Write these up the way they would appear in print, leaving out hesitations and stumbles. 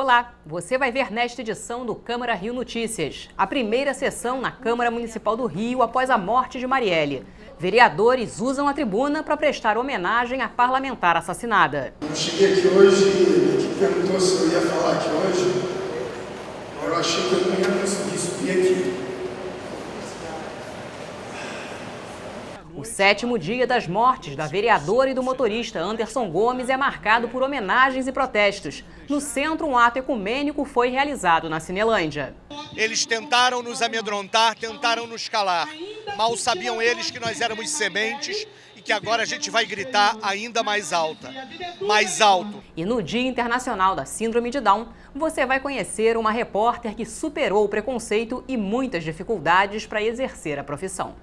Olá, você vai ver nesta edição do Câmara Rio Notícias, a primeira sessão na Câmara Municipal do Rio após a morte de Marielle. Vereadores usam a tribuna para prestar homenagem à parlamentar assassinada. Eu cheguei aqui hoje e me perguntou se eu ia falar aqui hoje. Eu achei que eu não ia conseguir subir aqui. O 7º dia das mortes da vereadora e do motorista Anderson Gomes é marcado por homenagens e protestos. No centro, um ato ecumênico foi realizado na Cinelândia. Eles tentaram nos amedrontar, tentaram nos calar. Mal sabiam eles que nós éramos sementes e que agora a gente vai gritar ainda mais alto. E no Dia Internacional da Síndrome de Down, você vai conhecer uma repórter que superou o preconceito e muitas dificuldades para exercer a profissão.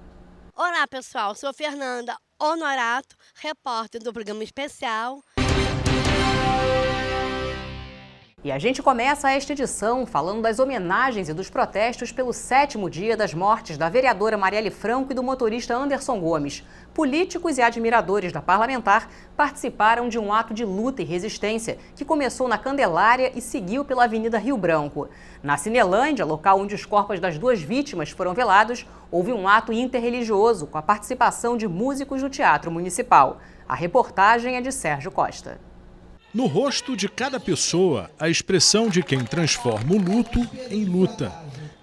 Olá pessoal, sou Fernanda Honorato, repórter do programa especial. E a gente começa esta edição falando das homenagens e dos protestos pelo 7º dia das mortes da vereadora Marielle Franco e do motorista Anderson Gomes. Políticos e admiradores da parlamentar participaram de um ato de luta e resistência que começou na Candelária e seguiu pela Avenida Rio Branco. Na Cinelândia, local onde os corpos das duas vítimas foram velados, houve um ato interreligioso com a participação de músicos do Teatro Municipal. A reportagem é de Sérgio Costa. No rosto de cada pessoa, a expressão de quem transforma o luto em luta.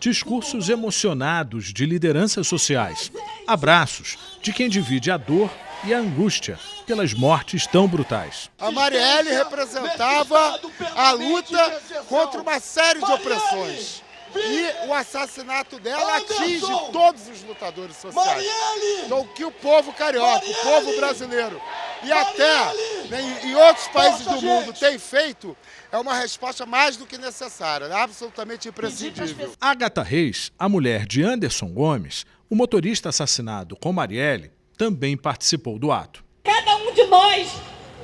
Discursos emocionados de lideranças sociais. Abraços de quem divide a dor e a angústia pelas mortes tão brutais. A Marielle representava a luta contra uma série de opressões. E o assassinato dela atinge todos os lutadores sociais. Então, o que o povo carioca, o povo brasileiro e até em outros países do mundo tem feito, é uma resposta mais do que necessária, absolutamente imprescindível. Agatha Reis, a mulher de Anderson Gomes, o motorista assassinado com Marielle, também participou do ato. Cada um de nós,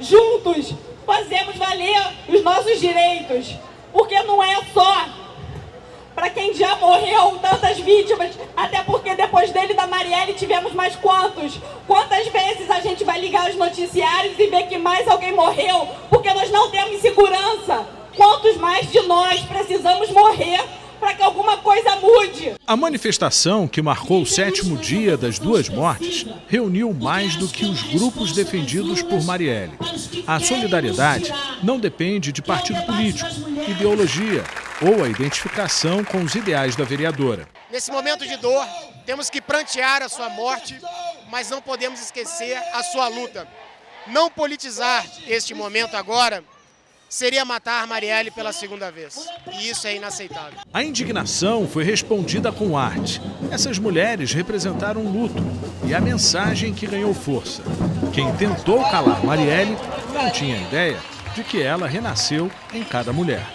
juntos, fazemos valer os nossos direitos, porque não é só para quem já morreu, tantas vítimas, até porque depois dele, da Marielle, tivemos mais quantos? Quantas vezes a gente vai ligar os noticiários e ver que mais alguém morreu, porque nós não temos segurança? Quantos mais de nós precisamos morrer para que alguma coisa mude? A manifestação, que marcou o 7º dia das duas mortes, reuniu mais do que os grupos defendidos por Marielle. A solidariedade não depende de partido político, ideologia ou a identificação com os ideais da vereadora. Nesse momento de dor, temos que prantear a sua morte, mas não podemos esquecer a sua luta. Não politizar este momento agora seria matar Marielle pela segunda vez. E isso é inaceitável. A indignação foi respondida com arte. Essas mulheres representaram um luto e a mensagem que ganhou força. Quem tentou calar Marielle não tinha ideia de que ela renasceu em cada mulher.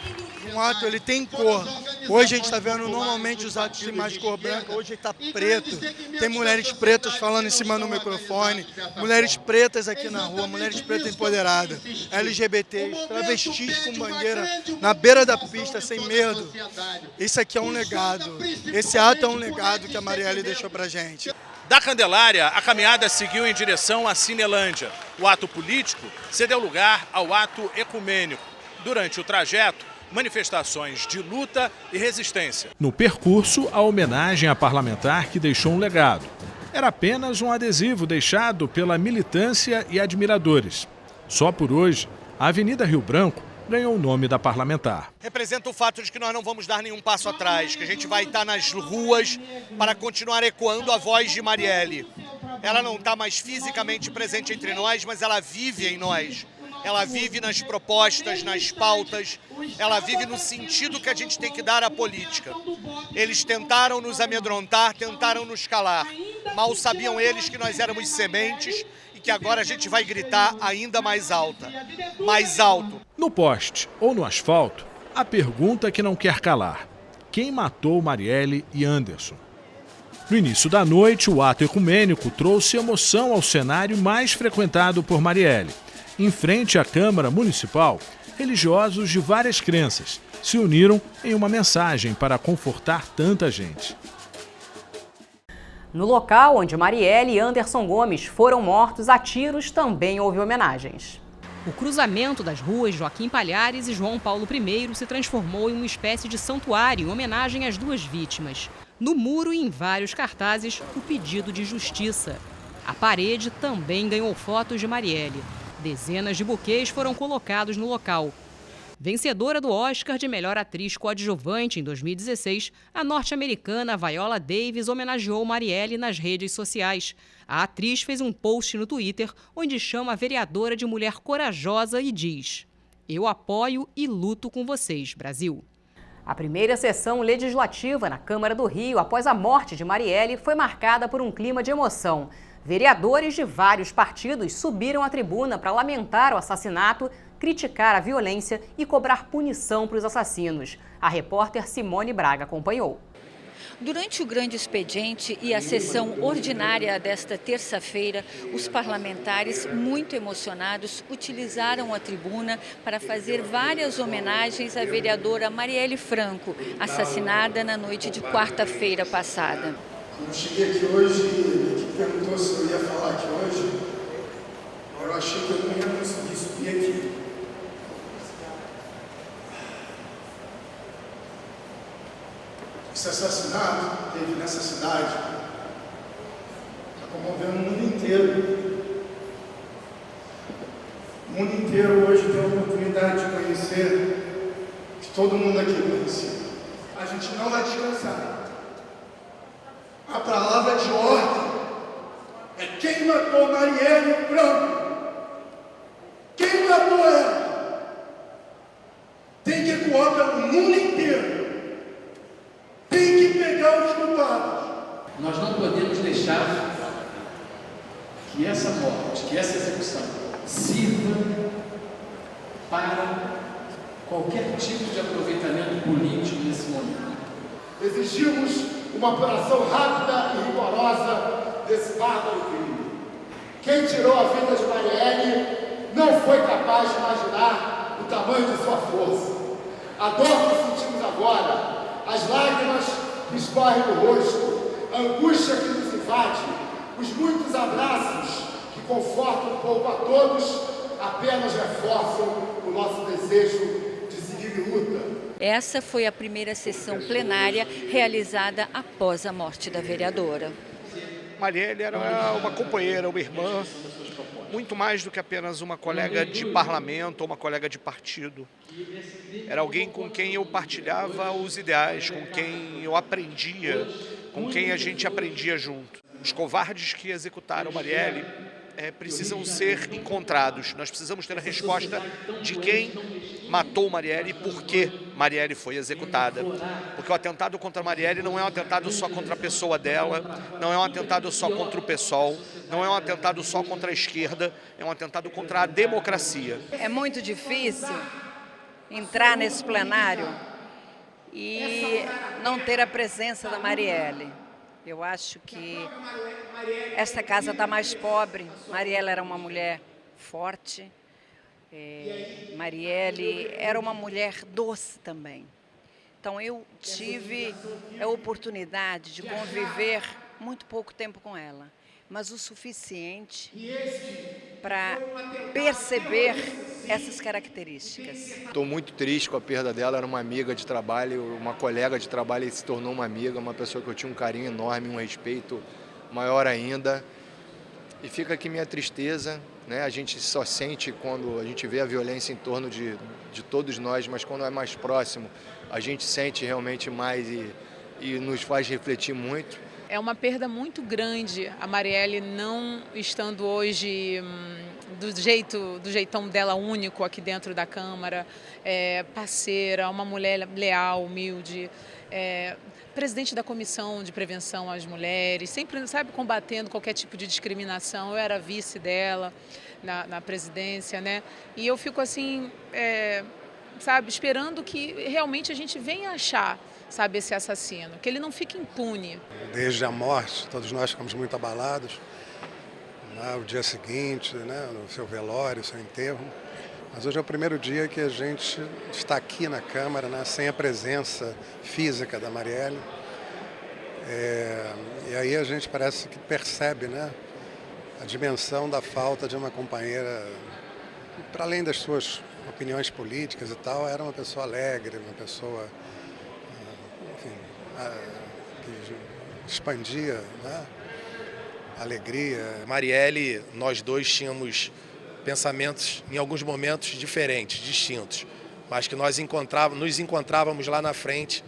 Um ato ele tem cor. Hoje a gente está vendo normalmente os atos têm mais cor branca, hoje está preto. Tem mulheres pretas falando em cima do microfone, mulheres pretas aqui na rua, mulheres pretas empoderadas, LGBTs, travestis com bandeira na beira da pista, sem medo. Isso aqui é um legado. Esse ato é um legado que a Marielle deixou pra gente. Da Candelária, a caminhada seguiu em direção à Cinelândia. O ato político cedeu lugar ao ato ecumênico. Durante o trajeto, manifestações de luta e resistência. No percurso, a homenagem à parlamentar que deixou um legado. Era apenas um adesivo deixado pela militância e admiradores. Só por hoje, a Avenida Rio Branco ganhou o nome da parlamentar. Representa o fato de que nós não vamos dar nenhum passo atrás, que a gente vai estar nas ruas para continuar ecoando a voz de Marielle. Ela não está mais fisicamente presente entre nós, mas ela vive em nós. Ela vive nas propostas, nas pautas, ela vive no sentido que a gente tem que dar à política. Eles tentaram nos amedrontar, tentaram nos calar. Mal sabiam eles que nós éramos sementes e que agora a gente vai gritar ainda mais alto. No poste ou no asfalto, a pergunta que não quer calar: quem matou Marielle e Anderson? No início da noite, o ato ecumênico trouxe emoção ao cenário mais frequentado por Marielle. Em frente à Câmara Municipal, religiosos de várias crenças se uniram em uma mensagem para confortar tanta gente. No local onde Marielle e Anderson Gomes foram mortos a tiros, também houve homenagens. O cruzamento das ruas Joaquim Palhares e João Paulo I se transformou em uma espécie de santuário em homenagem às duas vítimas. No muro e em vários cartazes, o pedido de justiça. A parede também ganhou fotos de Marielle. Dezenas de buquês foram colocados no local. Vencedora do Oscar de melhor atriz coadjuvante em 2016, a norte-americana Viola Davis homenageou Marielle nas redes sociais. A atriz fez um post no Twitter onde chama a vereadora de mulher corajosa e diz: "Eu apoio e luto com vocês, Brasil." A primeira sessão legislativa na Câmara do Rio após a morte de Marielle foi marcada por um clima de emoção. Vereadores de vários partidos subiram à tribuna para lamentar o assassinato, criticar a violência e cobrar punição para os assassinos. A repórter Simone Braga acompanhou. Durante o grande expediente e a sessão ordinária desta terça-feira, os parlamentares, muito emocionados, utilizaram a tribuna para fazer várias homenagens à vereadora Marielle Franco, assassinada na noite de quarta-feira passada. Quando eu cheguei aqui hoje, me perguntou se eu ia falar aqui hoje, eu achei que eu não ia conseguir subir aqui. Esse assassinato teve nessa cidade, está comovendo o mundo inteiro. O mundo inteiro hoje tem a oportunidade de conhecer, que todo mundo aqui conhecia. A gente não vai descansar. A palavra de ordem é quem matou Marielle Franco. Quem matou ela? Tem que ecoar pelo mundo inteiro. Tem que pegar os culpados. Nós não podemos deixar que essa morte, que essa execução sirva para qualquer tipo de aproveitamento político nesse momento. Exigimos uma apuração rápida e rigorosa desse bárbaro crime. Quem tirou a vida de Marielle não foi capaz de imaginar o tamanho de sua força. A dor que sentimos agora, as lágrimas que escorrem no rosto, a angústia que nos invade, os muitos abraços que confortam um pouco a todos, apenas reforçam o nosso desejo de seguir em luta. Essa foi a primeira sessão plenária realizada após a morte da vereadora. Marielle era uma companheira, uma irmã, muito mais do que apenas uma colega de parlamento ou uma colega de partido. Era alguém com quem eu partilhava os ideais, com quem eu aprendia, com quem a gente aprendia junto. Os covardes que executaram Marielle precisam ser encontrados. Nós precisamos ter a resposta de quem matou Marielle e por que Marielle foi executada. Porque o atentado contra Marielle não é um atentado só contra a pessoa dela, não é um atentado só contra o PSOL, não é um atentado só contra a esquerda, é um atentado contra a democracia. É muito difícil entrar nesse plenário e não ter a presença da Marielle. Eu acho que esta casa está mais pobre. Marielle era uma mulher forte. Marielle era uma mulher doce também. Então eu tive a oportunidade de conviver muito pouco tempo com ela, mas o suficiente para perceber essas características. Estou muito triste com a perda dela, era uma amiga de trabalho, uma colega de trabalho e se tornou uma amiga, uma pessoa que eu tinha um carinho enorme, um respeito maior ainda. E fica aqui minha tristeza, né? A gente só sente quando a gente vê a violência em torno de todos nós, mas quando é mais próximo, a gente sente realmente mais e nos faz refletir muito. É uma perda muito grande a Marielle não estando hoje do jeitão dela único aqui dentro da Câmara, parceira, uma mulher leal, humilde, presidente da Comissão de Prevenção às Mulheres, sempre, sabe, combatendo qualquer tipo de discriminação. Eu era vice dela na presidência, né? E eu fico assim, sabe, esperando que realmente a gente venha achar, sabe, esse assassino, que ele não fique impune. Desde a morte, todos nós ficamos muito abalados. O dia seguinte, né, o seu velório, o seu enterro. Mas hoje é o primeiro dia que a gente está aqui na Câmara, né, sem a presença física da Marielle. E aí a gente parece que percebe, né, a dimensão da falta de uma companheira para além das suas opiniões políticas e tal, era uma pessoa alegre, uma pessoa, enfim, que expandia, né, a alegria. Marielle, nós dois tínhamos pensamentos, em alguns momentos, diferentes, distintos, mas que nós nos encontrávamos lá na frente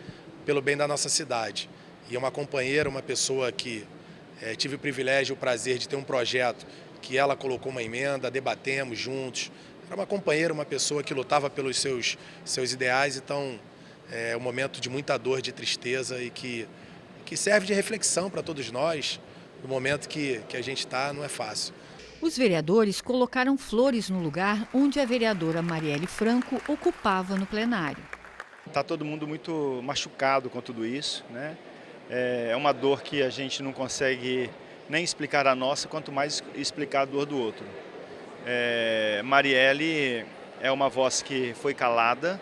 pelo bem da nossa cidade. E uma companheira, uma pessoa que tive o privilégio e o prazer de ter um projeto que ela colocou uma emenda, debatemos juntos. Era uma companheira, uma pessoa que lutava pelos seus ideais, então é um momento de muita dor, de tristeza e que serve de reflexão para todos nós. No momento que a gente está, não é fácil. Os vereadores colocaram flores no lugar onde a vereadora Marielle Franco ocupava no plenário. Está todo mundo muito machucado com tudo isso, né? É uma dor que a gente não consegue nem explicar a nossa, quanto mais explicar a dor do outro. Marielle é uma voz que foi calada,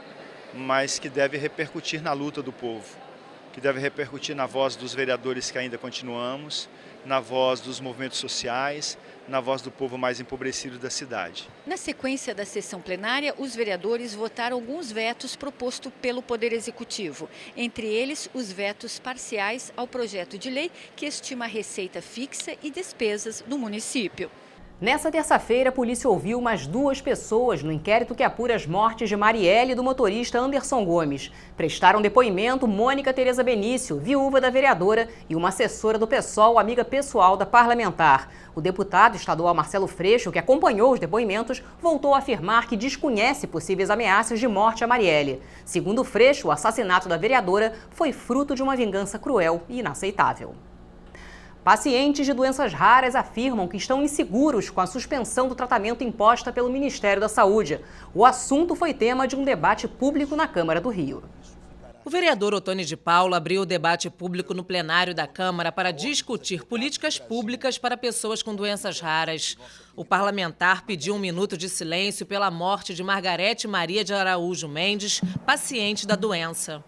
mas que deve repercutir na luta do povo, que deve repercutir na voz dos vereadores que ainda continuamos, na voz dos movimentos sociais, na voz do povo mais empobrecido da cidade. Na sequência da sessão plenária, os vereadores votaram alguns vetos propostos pelo Poder Executivo, entre eles os vetos parciais ao projeto de lei que estima a receita fixa e despesas do município. Nessa terça-feira, a polícia ouviu mais 2 pessoas no inquérito que apura as mortes de Marielle e do motorista Anderson Gomes. Prestaram depoimento Mônica Tereza Benício, viúva da vereadora, e uma assessora do PSOL, amiga pessoal da parlamentar. O deputado estadual Marcelo Freixo, que acompanhou os depoimentos, voltou a afirmar que desconhece possíveis ameaças de morte a Marielle. Segundo Freixo, o assassinato da vereadora foi fruto de uma vingança cruel e inaceitável. Pacientes de doenças raras afirmam que estão inseguros com a suspensão do tratamento imposta pelo Ministério da Saúde. O assunto foi tema de um debate público na Câmara do Rio. O vereador Otônio de Paula abriu o debate público no plenário da Câmara para discutir políticas públicas para pessoas com doenças raras. O parlamentar pediu 1 minuto de silêncio pela morte de Margarete Maria de Araújo Mendes, paciente da doença.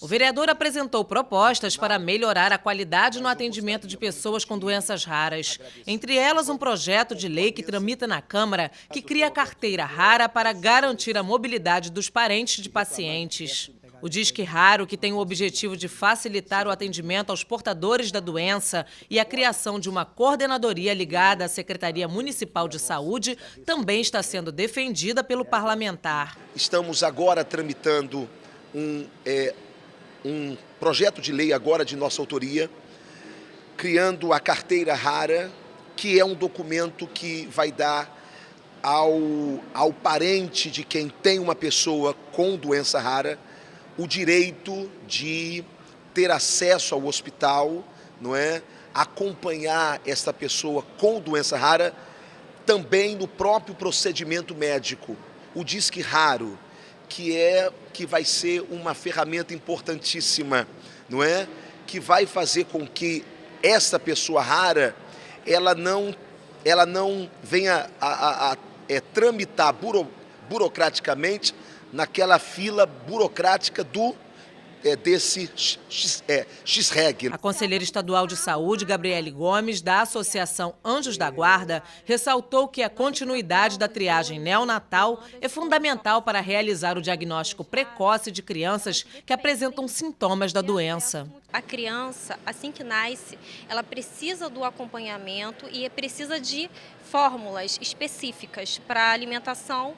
O vereador apresentou propostas para melhorar a qualidade no atendimento de pessoas com doenças raras. Entre elas, um projeto de lei que tramita na Câmara que cria a carteira rara para garantir a mobilidade dos parentes de pacientes. O Disque Raro, que tem o objetivo de facilitar o atendimento aos portadores da doença e a criação de uma coordenadoria ligada à Secretaria Municipal de Saúde, também está sendo defendida pelo parlamentar. Estamos agora tramitando um projeto de lei agora de nossa autoria, criando a carteira rara, que é um documento que vai dar ao parente de quem tem uma pessoa com doença rara o direito de ter acesso ao hospital, não é? Acompanhar essa pessoa com doença rara também no próprio procedimento médico. O Disque Raro, que vai ser uma ferramenta importantíssima, não é? Que vai fazer com que essa pessoa rara ela não venha a tramitar burocraticamente naquela fila burocrática desse X-Reg. A conselheira estadual de saúde, Gabriele Gomes, da Associação Anjos da Guarda, ressaltou que a continuidade da triagem neonatal é fundamental para realizar o diagnóstico precoce de crianças que apresentam sintomas da doença. A criança, assim que nasce, ela precisa do acompanhamento e precisa de fórmulas específicas para a alimentação,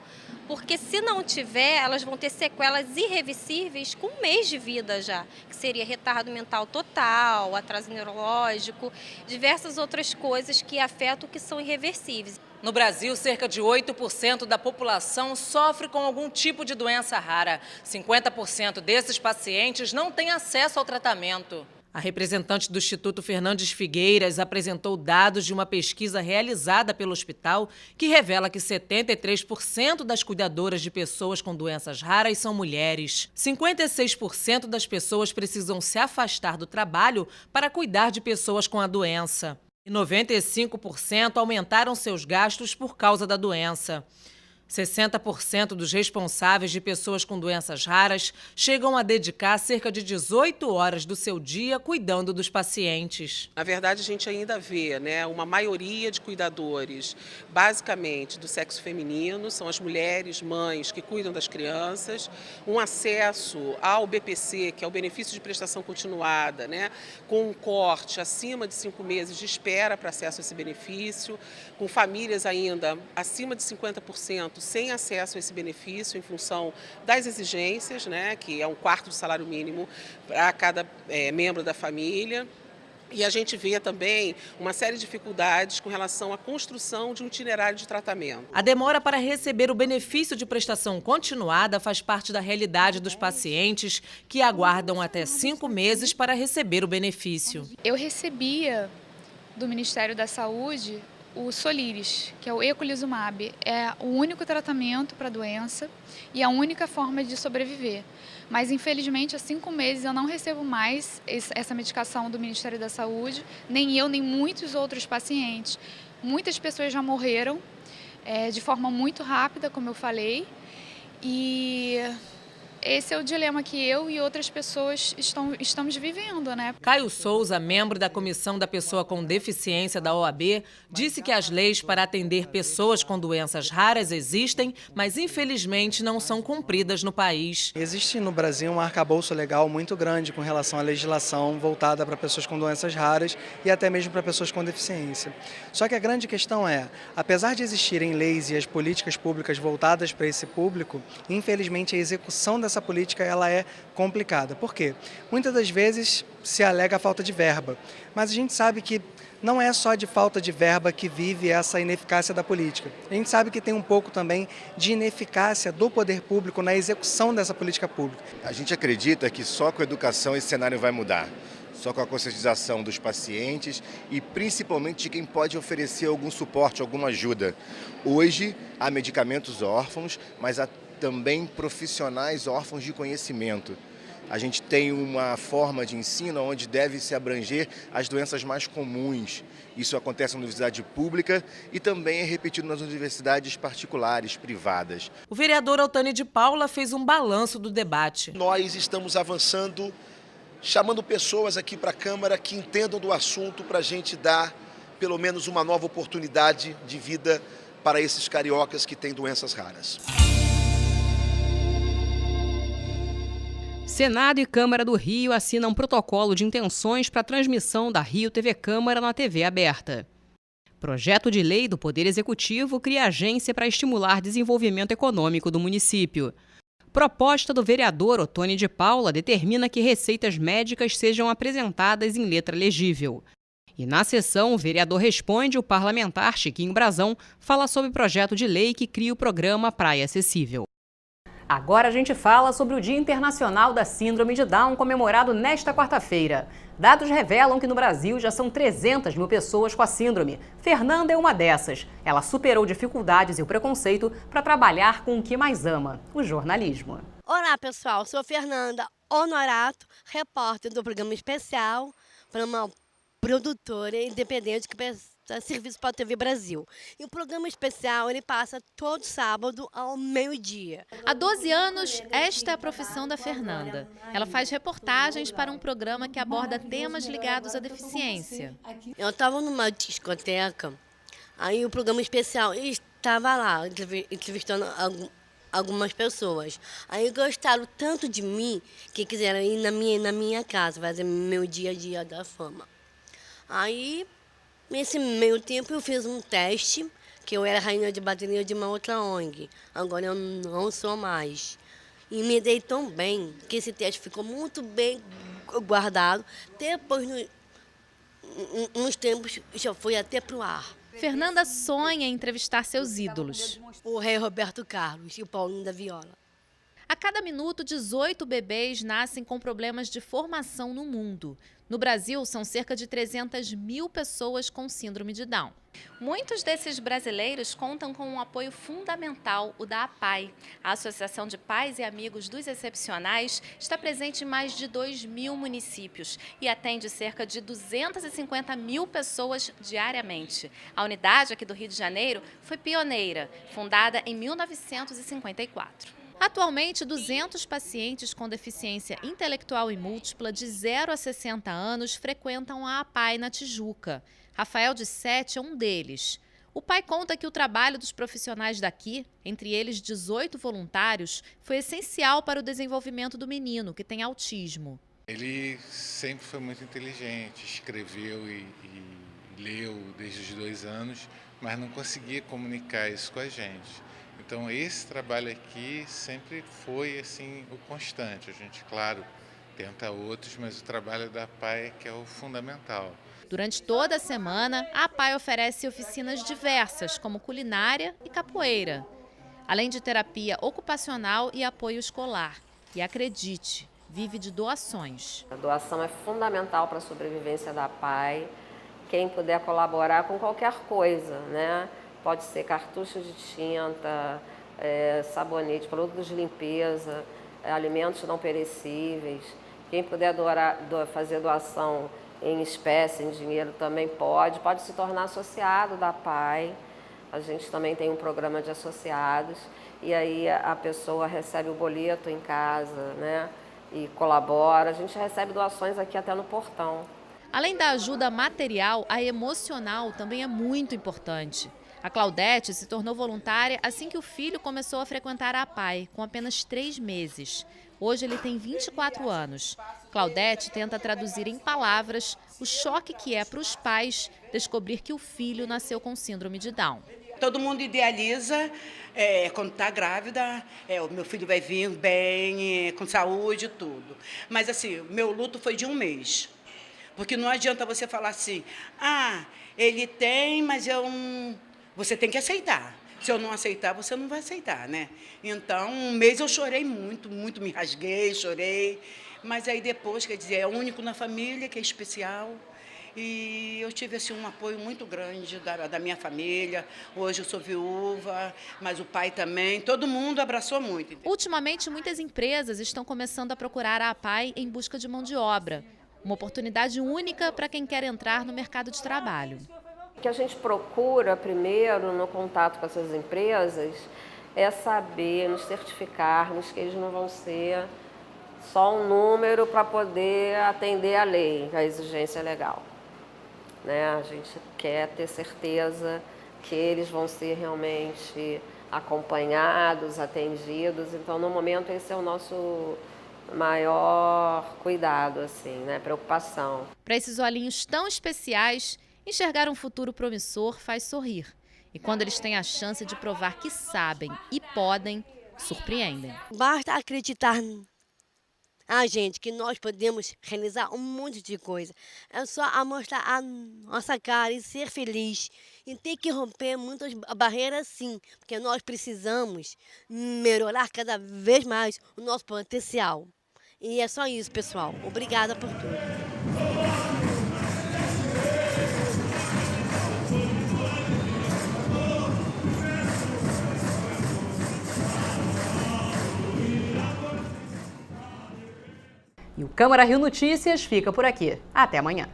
porque se não tiver, elas vão ter sequelas irreversíveis com 1 mês de vida já, que seria retardo mental total, atraso neurológico, diversas outras coisas que afetam que são irreversíveis. No Brasil, cerca de 8% da população sofre com algum tipo de doença rara. 50% desses pacientes não têm acesso ao tratamento. A representante do Instituto Fernandes Figueiras apresentou dados de uma pesquisa realizada pelo hospital que revela que 73% das cuidadoras de pessoas com doenças raras são mulheres. 56% das pessoas precisam se afastar do trabalho para cuidar de pessoas com a doença. E 95% aumentaram seus gastos por causa da doença. 60% dos responsáveis de pessoas com doenças raras chegam a dedicar cerca de 18 horas do seu dia cuidando dos pacientes. Na verdade, a gente ainda vê, uma maioria de cuidadores, basicamente do sexo feminino, são as mulheres, mães que cuidam das crianças, um acesso ao BPC, que é o benefício de prestação continuada, com um corte acima de 5 meses de espera para acesso a esse benefício, com famílias ainda acima de 50% sem acesso a esse benefício em função das exigências, que é 1/4 do salário mínimo para cada membro da família. E a gente vê também uma série de dificuldades com relação à construção de um itinerário de tratamento. A demora para receber o benefício de prestação continuada faz parte da realidade dos pacientes que aguardam até 5 meses para receber o benefício. Eu recebia do Ministério da Saúde o Soliris, que é o eculizumab. É o único tratamento para a doença e a única forma de sobreviver. Mas, infelizmente, há 5 meses eu não recebo mais essa medicação do Ministério da Saúde, nem eu, nem muitos outros pacientes. Muitas pessoas já morreram de forma muito rápida, como eu falei, e esse é o dilema que eu e outras pessoas estamos vivendo, Caio Souza, membro da Comissão da Pessoa com Deficiência da OAB, disse que as leis para atender pessoas com doenças raras existem, mas infelizmente não são cumpridas no país. Existe no Brasil um arcabouço legal muito grande com relação à legislação voltada para pessoas com doenças raras e até mesmo para pessoas com deficiência. Só que a grande questão é, apesar de existirem leis e as políticas públicas voltadas para esse público, infelizmente a execução dessa política ela é complicada. Por quê? Muitas das vezes se alega a falta de verba, mas a gente sabe que não é só de falta de verba que vive essa ineficácia da política. A gente sabe que tem um pouco também de ineficácia do poder público na execução dessa política pública. A gente acredita que só com a educação esse cenário vai mudar. Só com a conscientização dos pacientes e principalmente de quem pode oferecer algum suporte, alguma ajuda. Hoje há medicamentos órfãos, mas há também profissionais órfãos de conhecimento. A gente tem uma forma de ensino onde deve se abranger as doenças mais comuns. Isso acontece na universidade pública e também é repetido nas universidades particulares, privadas. O vereador Otoni de Paula fez um balanço do debate. Nós estamos avançando, chamando pessoas aqui para a Câmara que entendam do assunto para a gente dar pelo menos uma nova oportunidade de vida para esses cariocas que têm doenças raras. Senado e Câmara do Rio assinam um protocolo de intenções para a transmissão da Rio TV Câmara na TV aberta. Projeto de lei do Poder Executivo cria agência para estimular desenvolvimento econômico do município. Proposta do vereador Otoni de Paula determina que receitas médicas sejam apresentadas em letra legível. E na sessão, o vereador responde, o parlamentar Chiquinho Brazão fala sobre o projeto de lei que cria o programa Praia Acessível. Agora a gente fala sobre o Dia Internacional da Síndrome de Down, comemorado nesta quarta-feira. Dados revelam que no Brasil já são 300 mil pessoas com a síndrome. Fernanda é uma dessas. Ela superou dificuldades e o preconceito para trabalhar com o que mais ama, o jornalismo. Olá, pessoal. Sou Fernanda Honorato, repórter do programa especial para uma produtora independente que presta serviço para a TV Brasil. E o programa especial ele passa todo sábado ao meio-dia. Há 12 anos, esta é a profissão da Fernanda. Ela faz reportagens para um programa que aborda temas ligados à deficiência. Eu estava numa discoteca, aí o programa especial estava lá, entrevistando algumas pessoas. Aí gostaram tanto de mim que quiseram ir na minha casa, fazer meu dia a dia da fama. Aí, nesse meio tempo, eu fiz um teste, que eu era rainha de bateria de uma outra ONG. Agora eu não sou mais. E me dei tão bem que esse teste ficou muito bem guardado. Depois, nos tempos, já foi até pro ar. Fernanda sonha em entrevistar seus ídolos. O rei Roberto Carlos e o Paulinho da Viola. A cada minuto, 18 bebês nascem com problemas de formação no mundo. No Brasil, são cerca de 300 mil pessoas com síndrome de Down. Muitos desses brasileiros contam com um apoio fundamental, o da APAI. A Associação de Pais e Amigos dos Excepcionais está presente em mais de 2.000 municípios e atende cerca de 250 mil pessoas diariamente. A unidade aqui do Rio de Janeiro foi pioneira, fundada em 1954. Atualmente, 200 pacientes com deficiência intelectual e múltipla de 0 a 60 anos frequentam a APAI na Tijuca. Rafael de Sete é um deles. O pai conta que o trabalho dos profissionais daqui, entre eles 18 voluntários, foi essencial para o desenvolvimento do menino, que tem autismo. Ele sempre foi muito inteligente, escreveu e leu desde os 2 anos, mas não conseguia comunicar isso com a gente. Então esse trabalho aqui sempre foi assim o constante. A gente, claro, tenta outros, mas o trabalho da APAI é que é o fundamental. Durante toda a semana, a APAI oferece oficinas diversas, como culinária e capoeira, além de terapia ocupacional e apoio escolar. E acredite, vive de doações. A doação é fundamental para a sobrevivência da APAI. Quem puder colaborar com qualquer coisa, né? Pode ser cartucho de tinta, sabonete, produtos de limpeza, alimentos não perecíveis. Quem puder fazer doação em espécie, em dinheiro, também pode se tornar associado da APAI. A gente também tem um programa de associados e aí a pessoa recebe o boleto em casa, né? E colabora. A gente recebe doações aqui até no portão. Além da ajuda material, a emocional também é muito importante. A Claudete se tornou voluntária assim que o filho começou a frequentar a APAI, com apenas 3 meses. Hoje ele tem 24 anos. Claudete tenta traduzir em palavras o choque que é para os pais descobrir que o filho nasceu com síndrome de Down. Todo mundo idealiza quando está grávida, o meu filho vai vir bem, com saúde e tudo. Mas assim, meu luto foi de 1 mês. Porque não adianta você falar assim, ele tem, mas eu não... Você tem que aceitar. Se eu não aceitar, você não vai aceitar, né? Então, 1 mês eu chorei muito, me rasguei, chorei. Mas aí depois, quer dizer, é único na família, que é especial. E eu tive assim, um apoio muito grande da minha família. Hoje eu sou viúva, mas o pai também. Todo mundo abraçou muito. Ultimamente, muitas empresas estão começando a procurar a APAI em busca de mão de obra. Uma oportunidade única para quem quer entrar no mercado de trabalho. O que a gente procura primeiro no contato com essas empresas é saber, nos certificarmos que eles não vão ser só um número para poder atender a lei, a exigência legal. Né? A gente quer ter certeza que eles vão ser realmente acompanhados, atendidos. Então, no momento, esse é o nosso maior cuidado, assim, né? Preocupação. Para esses olhinhos tão especiais, enxergar um futuro promissor faz sorrir. E quando eles têm a chance de provar que sabem e podem, surpreendem. Basta acreditar, gente, que nós podemos realizar um monte de coisa. É só mostrar a nossa cara e ser feliz. E ter que romper muitas barreiras, sim, porque nós precisamos melhorar cada vez mais o nosso potencial. E é só isso, pessoal. Obrigada por tudo. E o Câmara Rio Notícias fica por aqui. Até amanhã.